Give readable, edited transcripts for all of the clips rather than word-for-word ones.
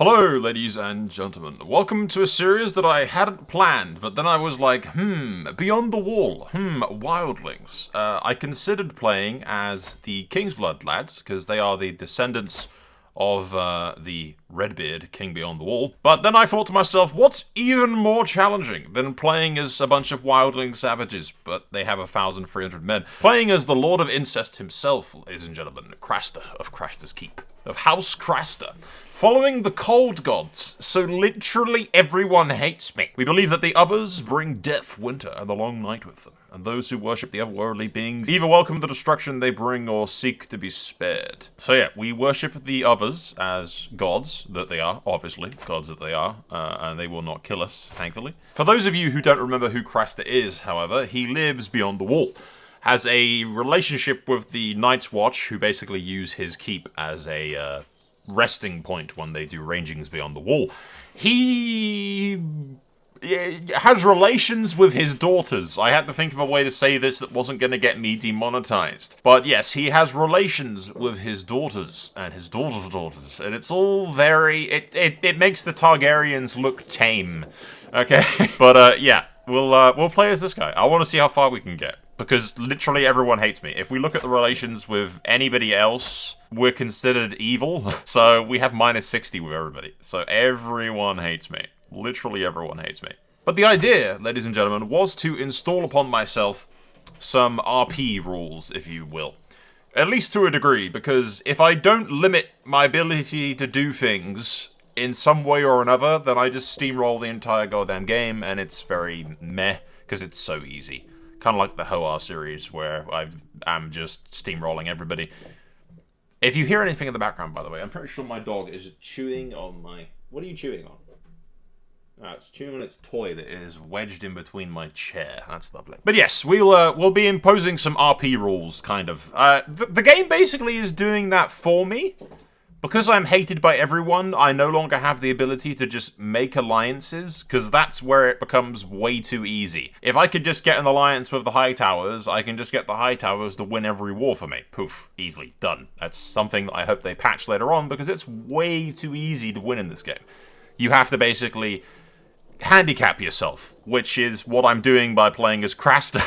Hello, ladies and gentlemen. Welcome to a series that I hadn't planned, but then I was like, Beyond the Wall, Wildlings. I considered playing as the Kingsblood lads, because they are the descendants of the Redbeard King Beyond the Wall. But then I thought to myself, what's even more challenging than playing as a bunch of wildling savages, but they have 1,300 men? Playing as the Lord of Incest himself, ladies and gentlemen, Craster of Craster's Keep, of House Craster, following the cold gods, so literally everyone hates me. We believe that the others bring death, winter, and the long night with them, and those who worship the otherworldly beings either welcome the destruction they bring or seek to be spared. So yeah, we worship the others as gods that they are, obviously, gods that they are, and they will not kill us, thankfully. For those of you who don't remember who Craster is, however, he lives beyond the wall. Has a relationship with the Night's Watch, who basically use his keep as a resting point when they do rangings beyond the wall. He has relations with his daughters. I had to think of a way to say this that wasn't going to get me demonetized. But yes, he has relations with his daughters and his daughters' daughters. And it's all very... It makes the Targaryens look tame. Okay? But yeah, we'll play as this guy. I want to see how far we can get. Because literally everyone hates me. If we look at the relations with anybody else, we're considered evil. So we have minus 60 with everybody. So everyone hates me. Literally everyone hates me. But the idea, ladies and gentlemen, was to install upon myself some RP rules, if you will. At least to a degree, because if I don't limit my ability to do things in some way or another, then I just steamroll the entire goddamn game, and it's very meh, because it's so easy. Kind of like the Hoa series, where I'm just steamrolling everybody. If you hear anything in the background, by the way, I'm pretty sure my dog is chewing on my... What are you chewing on? It's chewing on its toy that is wedged in between my chair. That's lovely. But yes, we'll be imposing some RP rules, kind of. The game basically is doing that for me. Because I'm hated by everyone, I no longer have the ability to just make alliances, because that's where it becomes way too easy. If I could just get an alliance with the Hightowers, I can just get the Hightowers to win every war for me. Poof, easily, done. That's something that I hope they patch later on, because it's way too easy to win in this game. You have to basically handicap yourself, which is what I'm doing by playing as Craster.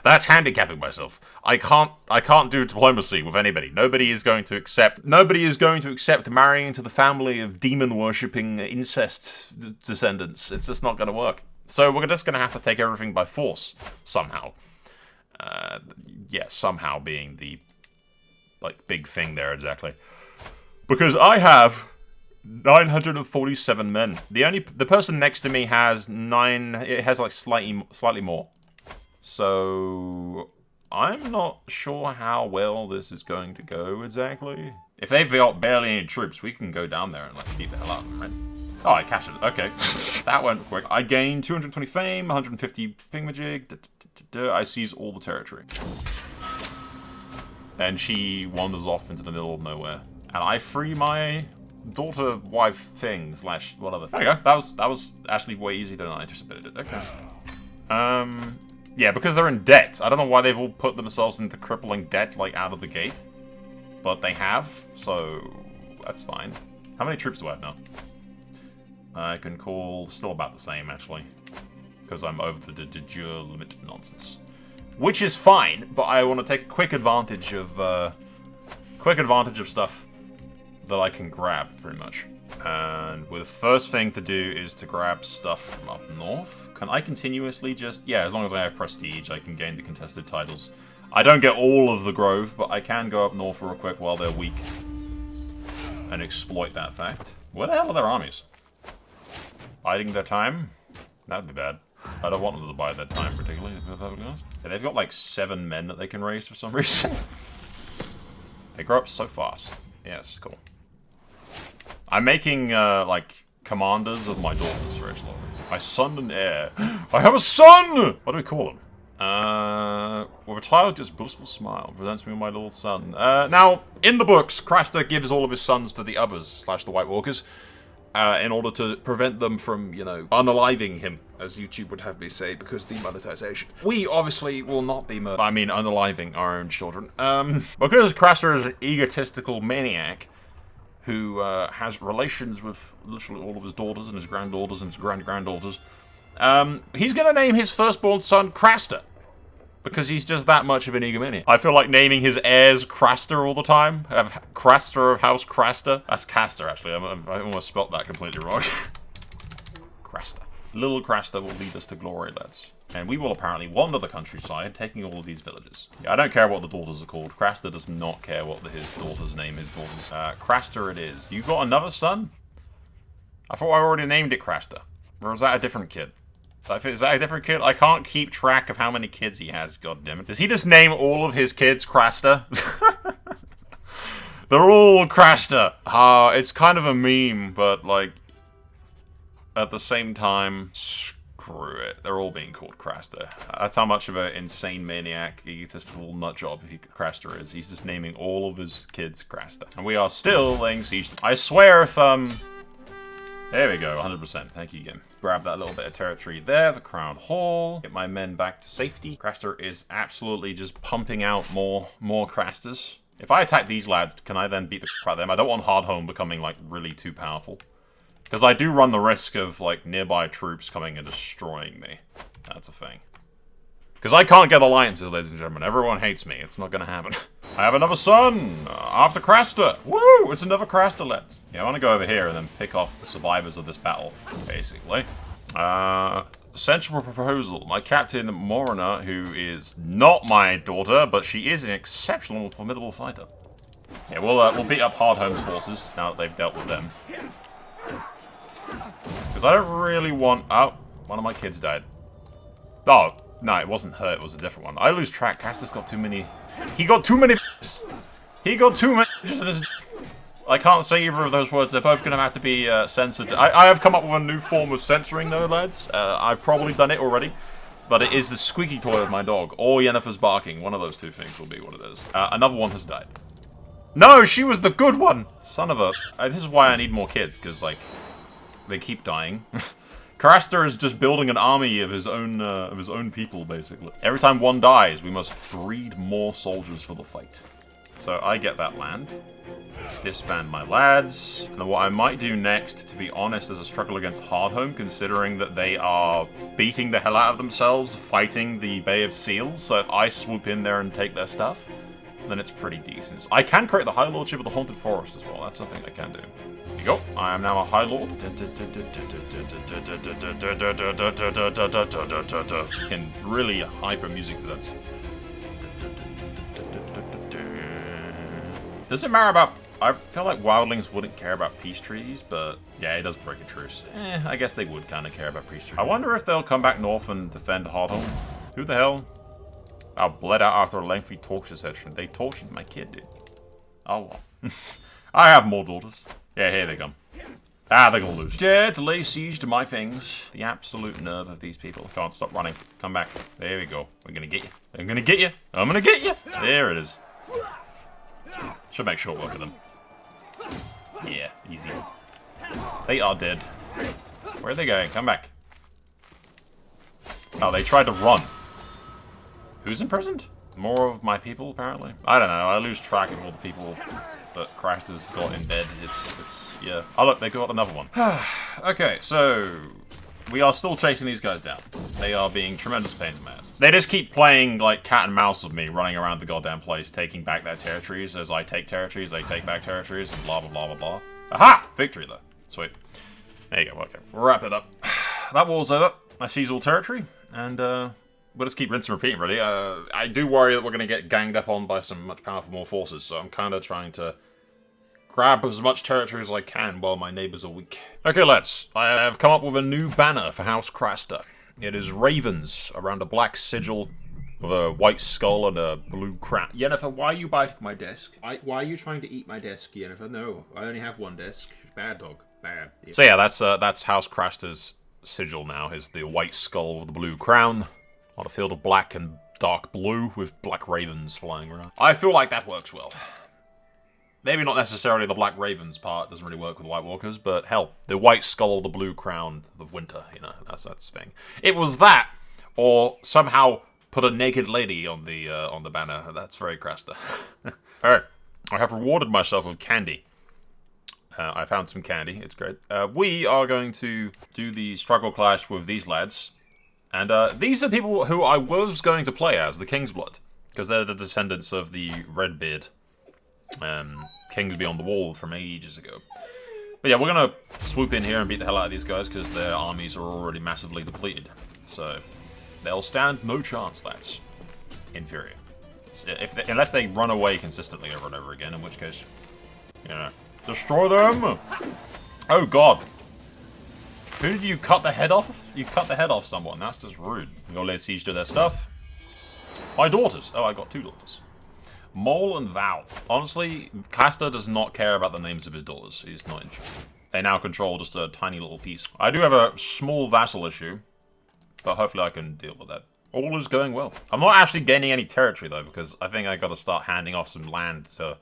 That's handicapping myself. I can't do diplomacy with anybody. Nobody is going to accept marrying into the family of demon-worshipping incest descendants. It's just not going to work. So we're just going to have to take everything by force, somehow. Yeah, somehow being the, big thing there, exactly. Because I have 947 men. The person next to me has slightly more. So, I'm not sure how well this is going to go, exactly. If they've got barely any troops, we can go down there and, beat the hell out of them, right? Oh, I captured it. Okay. That went quick. I gained 220 fame, 150 thingamajig. I seize all the territory. And she wanders off into the middle of nowhere. And I free my daughter, wife thing, / whatever. There you go. That was actually way easier than I anticipated it. Okay. Yeah, because they're in debt. I don't know why they've all put themselves into crippling debt, out of the gate. But they have, so that's fine. How many troops do I have now? I can call... Still about the same, actually. Because I'm over the de jure limit nonsense. Which is fine, but I want to take quick advantage of stuff that I can grab, pretty much. And the first thing to do is to grab stuff from up north. Can I continuously just... Yeah, as long as I have prestige, I can gain the contested titles. I don't get all of the grove, but I can go up north real quick while they're weak. And exploit that fact. Where the hell are their armies? Biding their time? That'd be bad. I don't want them to bide their time, particularly, to be perfectly honest. Yeah, they've got 7 men that they can raise for some reason. They grow up so fast. Yes, cool. I'm making, commanders of my daughters very slowly. My son and heir. I have a son! What do we call him? With a child, just blissful smile. Presents me with my little son. Now, in the books, Craster gives all of his sons to the others, / the White Walkers, in order to prevent them from, unaliving him, as YouTube would have me say, because demonetization. We obviously will not be unaliving our own children. Because Craster is an egotistical maniac, who has relations with literally all of his daughters and his granddaughters and his grand-granddaughters. He's going to name his firstborn son Craster. Because he's just that much of an egomaniac. I feel like naming his heirs Craster all the time. Craster of House Craster. That's Caster, actually. I almost spelt that completely wrong. Craster. Little Craster will lead us to glory, lads. And we will apparently wander the countryside, taking all of these villages. Yeah, I don't care what the daughters are called. Craster does not care what his daughter's name is. Craster it is. You got another son? I thought I already named it Craster. Or is that a different kid? Is that a different kid? I can't keep track of how many kids he has, goddammit. Does he just name all of his kids Craster? They're all Craster. It's kind of a meme, but, like, at the same time, screw it. They're all being called Craster. That's how much of an insane maniac, egotistical nutjob Craster is. He's just naming all of his kids Craster. And we are still laying siege. I swear if, there we go, 100%. Thank you again. Grab that little bit of territory there, the Crown Hall. Get my men back to safety. Craster is absolutely just pumping out more Crasters. If I attack these lads, can I then beat the crap out of them? I don't want Hardhome becoming, like, really too powerful. Because I do run the risk of, like, nearby troops coming and destroying me. That's a thing. Because I can't get alliances, ladies and gentlemen. Everyone hates me. It's not going to happen. I have another son! After Craster! Woo! It's another Craster, lads. Yeah, I want to go over here and then pick off the survivors of this battle, basically. Essential proposal. My captain, Morna, who is not my daughter, but she is an exceptional, formidable fighter. Yeah, we'll beat up Hardhome's forces, now that they've dealt with them. Because I don't really want... Oh, one of my kids died. Oh, no, it wasn't her, it was a different one. I lose track. Craster's got too many... He got too many... He got too many... in his... I can't say either of those words. They're both going to have to be censored. I have come up with a new form of censoring, though, lads. I've probably done it already. But it is the squeaky toy of my dog. Or Yennefer's barking. One of those two things will be what it is. Another one has died. No, she was the good one! Son of a... this is why I need more kids, because, like, they keep dying. Craster is just building an army of his own people, basically. Every time one dies, we must breed more soldiers for the fight. So I get that land. Disband my lads. And what I might do next, to be honest, is a struggle against Hardhome, considering that they are beating the hell out of themselves, fighting the Bay of Seals. So if I swoop in there and take their stuff, then it's pretty decent. I can create the High Lordship of the Haunted Forest as well. That's something I can do. There you go. I am now a High Lord. And really hyper music for that. Does it matter about... I feel like wildlings wouldn't care about peace treaties, but yeah, it does break a truce. I guess they would kind of care about peace treaties. I wonder if they'll come back north and defend Hardhome. Who the hell? I bled out after a lengthy torture session. They tortured my kid, dude. Oh well. I have more daughters. Yeah, here they come. Ah, they're gonna lose. Dare to lay siege to my things. The absolute nerve of these people. Can't stop running. Come back. There we go. We're gonna get you. I'm gonna get you. I'm gonna get you. There it is. Should make short work of them. Yeah, easy. They are dead. Where are they going? Come back. Oh, they tried to run. Who's imprisoned? More of my people, apparently. I don't know. I lose track of all the people that Craster's got in bed. It's yeah. Oh, look, they got another one. Okay, so we are still chasing these guys down. They are being tremendous pains in my ass. They just keep playing, like, cat and mouse with me, running around the goddamn place, taking back their territories. As I take territories, they take back territories, and blah, blah, blah, blah, blah. Aha! Victory, though. Sweet. There you go. Okay. We'll wrap it up. That war's over. I seize all territory, and, we'll just keep rinsing and repeating, really. I do worry that we're going to get ganged up on by some much powerful more forces, so I'm kind of trying to grab as much territory as I can while my neighbours are weak. Okay, lads. I have come up with a new banner for House Craster. It is ravens around a black sigil with a white skull and a blue crown. Yennefer, why are you biting my desk? Why are you trying to eat my desk, Yennefer? No, I only have one desk. Bad dog. Bad. Yeah. So yeah, that's House Craster's sigil now, is the white skull with the blue crown on a field of black and dark blue with black ravens flying around. I feel like that works well. Maybe not necessarily the Black Ravens part, doesn't really work with White Walkers, but hell, the white skull, the blue crown of winter, you know, that's the thing. It was that, or somehow put a naked lady on the banner. That's very Craster. Alright, I have rewarded myself with candy. I found some candy. It's great. We are going to do the struggle clash with these lads. And these are people who I was going to play as, the Kingsblood. Because they're the descendants of the Redbeard kings beyond the wall from ages ago. But yeah, we're going to swoop in here and beat the hell out of these guys because their armies are already massively depleted. So, they'll stand no chance, lads. Inferior. Unless they run away consistently over and over again, in which case, you know, destroy them! Oh god. Who did you cut the head off? You cut the head off someone. That's just rude. You gotta lay siege to their stuff. My daughters. Oh, I got 2 daughters. Mole and Val. Honestly, Craster does not care about the names of his daughters. He's not interested. They now control just a tiny little piece. I do have a small vassal issue, but hopefully I can deal with that. All is going well. I'm not actually gaining any territory though, because I think I gotta start handing off some land to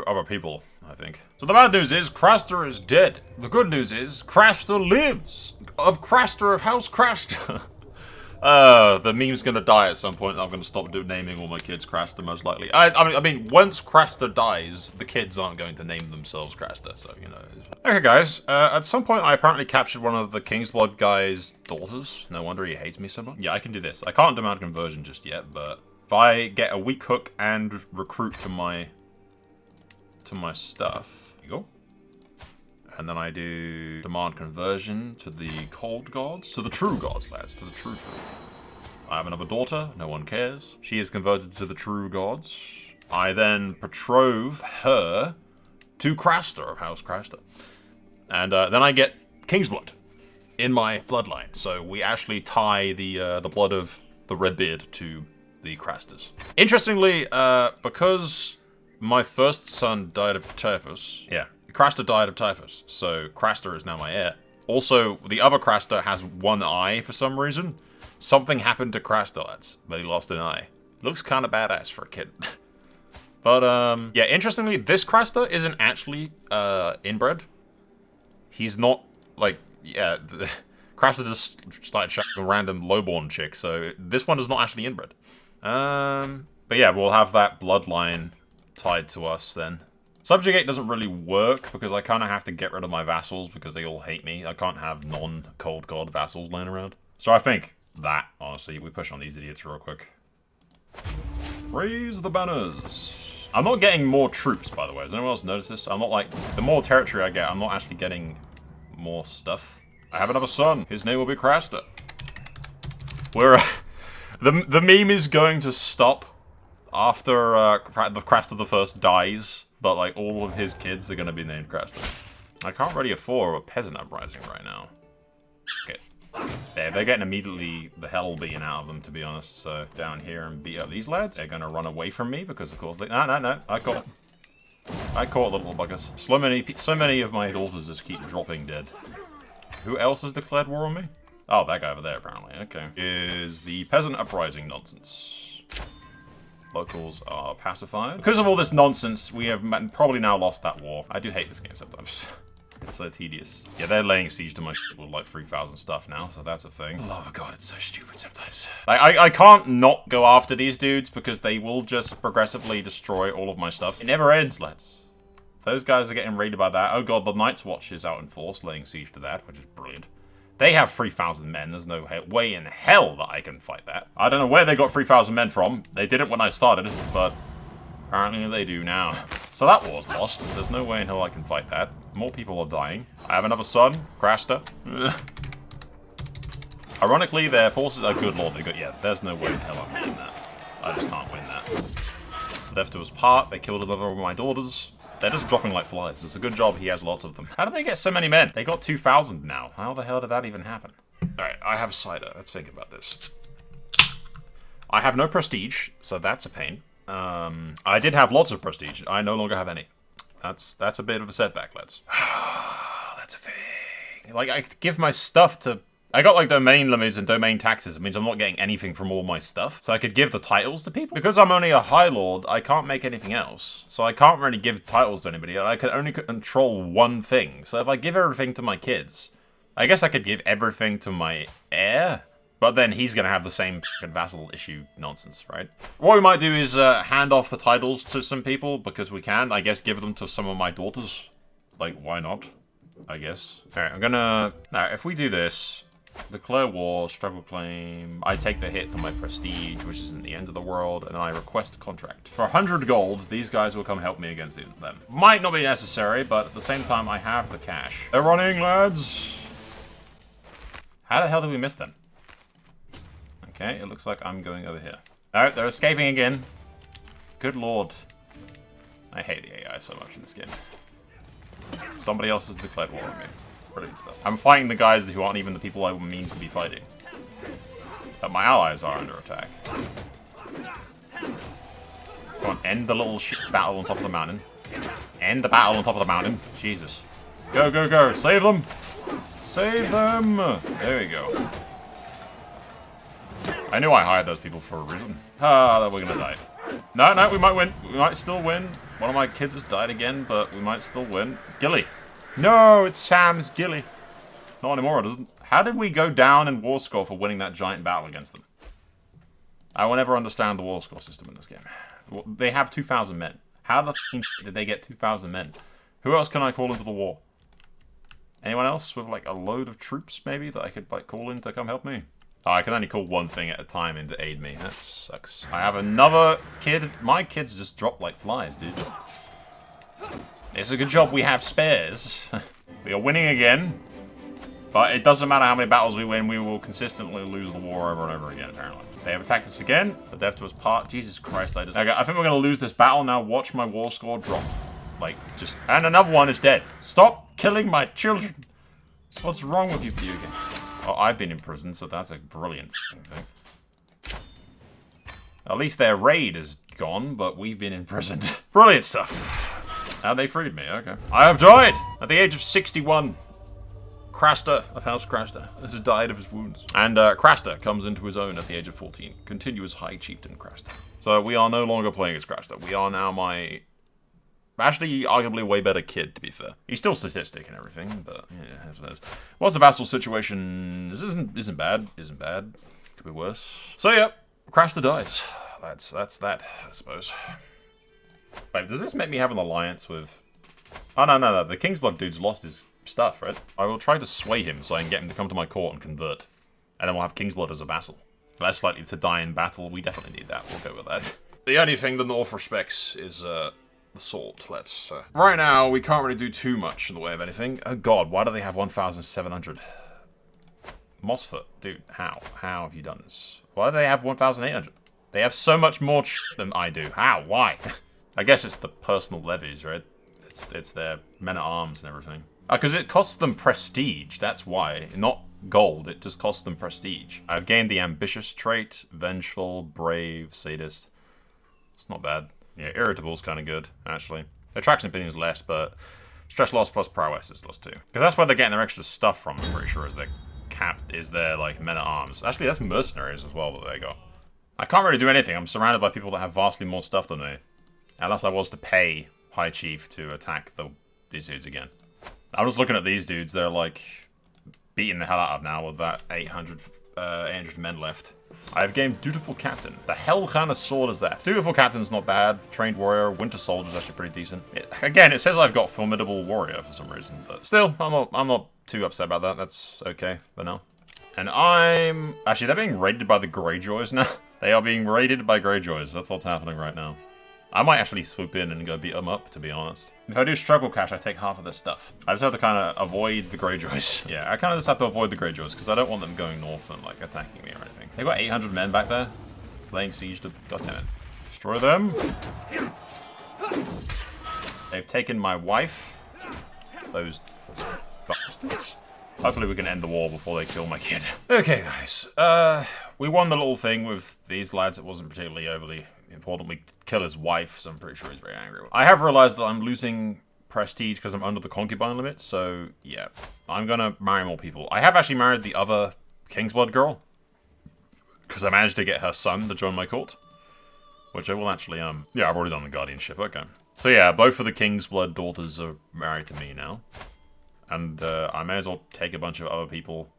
other people, I think. So the bad news is, Craster is dead. The good news is, Craster lives! Of Craster of House Craster! The meme's gonna die at some point, and I'm gonna stop naming all my kids Craster, most likely. I mean, once Craster dies, the kids aren't going to name themselves Craster, so, you know. Okay, guys, at some point I apparently captured one of the Kingsblood guy's daughters. No wonder he hates me so much. Yeah, I can do this. I can't demand conversion just yet, but if I get a weak hook and recruit to my stuff, here you go. And then I do demand conversion to the cold gods, to the true gods, lads, to the true. I have another daughter, no one cares. She is converted to the true gods. I then betroth her to Craster of House Craster. And then I get Kingsblood in my bloodline. So we actually tie the blood of the Redbeard to the Crasters. Interestingly, because my first son died of typhus. Yeah, Craster died of typhus, so Craster is now my heir. Also, the other Craster has 1 eye for some reason. Something happened to Craster, lads, but he lost an eye. Looks kind of badass for a kid. But, yeah, interestingly, this Craster isn't actually, inbred. He's not, like, yeah, Craster just started showing a random lowborn chick, so this one is not actually inbred. But yeah, we'll have that bloodline tied to us then. Subjugate doesn't really work because I kind of have to get rid of my vassals because they all hate me. I can't have non-cold god vassals laying around. So I think that, honestly, we push on these idiots real quick. Raise the banners. I'm not getting more troops, by the way. Has anyone else noticed this? I'm not like, the more territory I get, I'm not actually getting more stuff. I have another son. His name will be Craster. We're, the meme is going to stop after Craster the First dies, but like all of his kids are going to be named Craster. I can't really afford a peasant uprising right now. Okay. Yeah, they're getting immediately the hell beaten out of them, to be honest. So down here and beat up these lads. They're going to run away from me because, of course, they... No. I caught the little buggers. So many of my daughters just keep dropping dead. Who else has declared war on me? Oh, that guy over there, apparently. Okay. Is the peasant uprising nonsense. Locals are pacified. Because of all this nonsense, we have probably now lost that war. I do hate this game sometimes. It's so tedious. Yeah, they're laying siege to my with like 3,000 stuff now, so that's a thing. Oh my god, it's so stupid sometimes. I can't not go after these dudes because they will just progressively destroy all of my stuff. It never ends, lads. Those guys are getting raided by that. Oh god, the Night's Watch is out in force, laying siege to that, which is brilliant. They have 3,000 men. There's no way in hell that I can fight that. I don't know where they got 3,000 men from. They didn't when I started, but apparently they do now. So that war's lost. There's no way in hell I can fight that. More people are dying. I have another son, Craster. Ironically, their forces... Oh, good lord, they got... Yeah, there's no way in hell I'm winning that. I just can't win that. Left to his part. They killed another of my daughters. They're just dropping like flies. It's a good job he has lots of them. How did they get so many men? They got 2,000 now. How the hell did that even happen? Alright, I have cider. Let's think about this. I have no prestige, so that's a pain. I did have lots of prestige. I no longer have any. That's a bit of a setback, lads. That's a thing. Like, I give my stuff to... I got, like, domain limits and domain taxes. It means I'm not getting anything from all my stuff. So I could give the titles to people. Because I'm only a High Lord, I can't make anything else. So I can't really give titles to anybody. I can only control one thing. So if I give everything to my kids, I guess I could give everything to my heir. But then he's going to have the same vassal issue nonsense, right? What we might do is hand off the titles to some people, because we can. I guess give them to some of my daughters. Like, why not? I guess. Alright, I'm gonna... Now, if we do this, declare war, struggle claim, I take the hit for my prestige, which isn't the end of the world, and I request a contract. For 100 gold, these guys will come help me against them. Might not be necessary, but at the same time, I have the cash. They're running, lads! How the hell did we miss them? Okay, it looks like I'm going over here. No, they're escaping again. Good lord. I hate the AI so much in this game. Somebody else has declared war on me. Brilliant stuff. I'm fighting the guys who aren't even the people I mean to be fighting. But my allies are under attack. Come on, end the little battle on top of the mountain. End the battle on top of the mountain. Jesus. Go, go, go. Save them! Save them! There we go. I knew I hired those people for a reason. Ah, we're gonna die. No, no, we might win. We might still win. One of my kids has died again, but we might still win. Gilly. No, it's Sam's Gilly. Not anymore, it doesn't. How did we go down in war score for winning that giant battle against them? I will never understand the war score system in this game. They have 2,000 men. How the f*** did they get 2,000 men? Who else can I call into the war? Anyone else with, like, a load of troops, maybe, that I could, like, call in to come help me? Oh, I can only call one thing at a time in to aid me. That sucks. I have another kid. My kids just drop like flies, dude. It's a good job we have spares. We are winning again. But it doesn't matter how many battles we win, we will consistently lose the war over and over again, apparently. They have attacked us again. The death to us part. Jesus Christ, okay, I think we're going to lose this battle now. Watch my war score drop. Like, just... And another one is dead. Stop killing my children. What's wrong with you, video game? Oh, I've been in prison, so that's a brilliant thing. At least their raid is gone, but we've been imprisoned. Brilliant stuff. And they freed me, okay. I have died at the age of 61. Craster of House Craster has died of his wounds. And Craster comes into his own at the age of 14. Continuous High Chieftain Craster. So we are no longer playing as Craster. We are now my... Actually, arguably way better kid, to be fair. He's still statistic and everything, but yeah, as it is. What's the vassal situation? This isn't bad. Isn't bad. Could be worse. So yeah, Craster dies. That's that, I suppose. Wait, does this make me have an alliance with... Oh, no. The Kingsblood dude's lost his stuff, right? I will try to sway him so I can get him to come to my court and convert. And then we'll have Kingsblood as a vassal. Less likely to die in battle. We definitely need that. We'll go with that. The only thing the North respects is, the salt. Let's, Right now, we can't really do too much in the way of anything. Oh god, why do they have 1,700? Mossfoot, dude, how? How have you done this? Why do they have 1,800? They have so much more than I do. How? Why? I guess it's the personal levies, right? It's their men-at-arms and everything. Because it costs them prestige, that's why. Not gold, it just costs them prestige. I've gained the ambitious trait, vengeful, brave, sadist. It's not bad. Yeah, irritable's kind of good, actually. Attraction opinion is less, but stress loss plus prowess is lost too. Because that's where they're getting their extra stuff from, I'm pretty sure, is their like, men-at-arms. Actually, that's mercenaries as well that they got. I can't really do anything. I'm surrounded by people that have vastly more stuff than me. Unless I was to pay High Chief to attack these dudes again. I'm just looking at these dudes. They're, like, beating the hell out of now with that 800 men left. I have gained Dutiful Captain. The hell kind of sword is that? Dutiful Captain's not bad. Trained Warrior. Winter Soldier's actually pretty decent. Again, it says I've got Formidable Warrior for some reason. But still, I'm not too upset about that. That's okay for now. And I'm... Actually, they're being raided by the Greyjoys now. They are being raided by Greyjoys. That's what's happening right now. I might actually swoop in and go beat them up, to be honest. If I do struggle cash, I take half of this stuff. I just have to kind of avoid the Greyjoys. Yeah, I kind of just have to avoid the Greyjoys, because I don't want them going north and, like, attacking me or anything. They've got 800 men back there, laying siege to... Goddammit. Destroy them. They've taken my wife. Those bastards. Hopefully we can end the war before they kill my kid. Okay, guys. We won the little thing with these lads. It wasn't particularly overly important. We kill his wife, so I'm pretty sure he's very angry. I have realized that I'm losing prestige because I'm under the concubine limit, so yeah. I'm gonna marry more people. I have actually married the other Kingsblood girl, because I managed to get her son to join my court. Which I will actually, yeah, I've already done the guardianship, okay. So yeah, both of the Kingsblood daughters are married to me now. And I may as well take a bunch of other people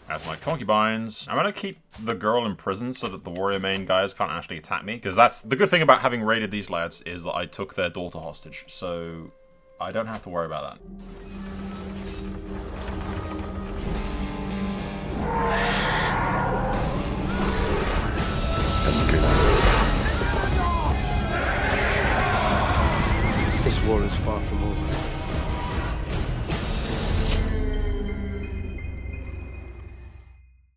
as my concubines. I'm going to keep the girl in prison so that the warrior main guys can't actually attack me. Because that's the good thing about having raided these lads is that I took their daughter hostage. So I don't have to worry about that. This war is far from over.